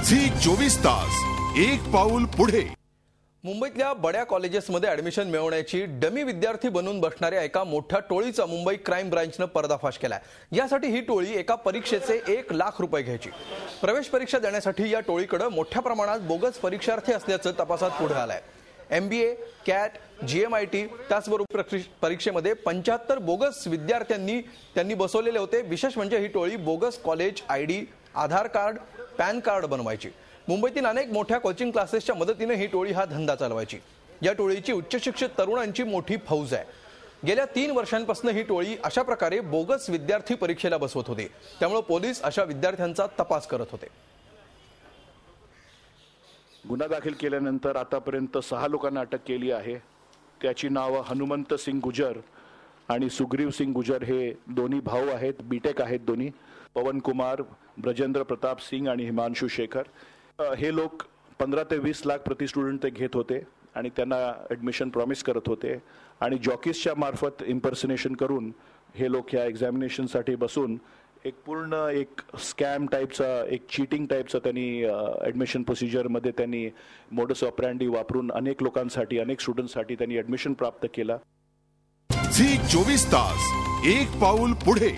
Zee 24 तास एक पाऊल पुढे। मुंबईतल्या बड्या कॉलेजेसमध्ये ऍडमिशन मिळवण्याची डमी विद्यार्थी बनून बसणाऱ्या एका मोठ्या टोळीचा मुंबई क्राईम ब्रांचनं पर्दाफाश केलाय। यासाठी ही टोळी एका परीक्षेचे 1 लाख रुपये घ्यायची। प्रवेश परीक्षा देण्यासाठी या टोळीकडे मोठ्या प्रमाणात बोगस परीक्षार्थी असल्याचं तपासात पुढे आलंय। MBA, CAT, GMIT त्याचबरोबर परीक्षेमध्ये 75 बोगस विद्यार्थ्यांनी बसवलेले होते। विशेष म्हणजे ही टोळी बोगस कॉलेज ID, आधार कार्ड, पॅन कार्ड बनवायची। मुंबईतील अनेक मोठ्या कोचिंग क्लासेसच्या मदतीने ही टोळी हा धंदा चालवायची। या टोळीची उच्च शिक्षित तरुणांची मोठी फौज आहे। गेल्या 3 वर्षांपासून ही टोळी अशा प्रकारे बोगस विद्यार्थी परीक्षेला बसवत होते। त्यामुळे पोलीस अशा विद्यार्थ्यांचा तपास करत होते। गुन्हा दाखल केल्यानंतर आतापर्यंत 6 लोकांना अटक केली आहे। त्याची नावे हनुमंत सिंग गुजर आणि सुग्रीव सिंग गुजर हे दोन्ही भाऊ आहेत, बीटेक आहेत दोन्ही। पवन कुमार, ब्रजेंद्र प्रताप सिंग आणि हिमांशु शेखर हे लोक 15 ते 20 लाख प्रति स्टुडंट ते घेत होते आणि त्यांना ॲडमिशन प्रॉमिस करत होते आणि जॉकीजच्या मार्फत इम्पर्सनेशन करून हे लोक या एक्झामिनेशनसाठी बसून एक पूर्ण एक स्कॅम टाईपचा, एक चीटिंग टाईपचा त्यांनी ॲडमिशन प्रोसिजरमध्ये त्यांनी मोडस ऑपरँडी वापरून अनेक लोकांसाठी, अनेक स्टुडंटसाठी त्यांनी ॲडमिशन प्राप्त केला। झी 24 तास एक पाऊल पुढे।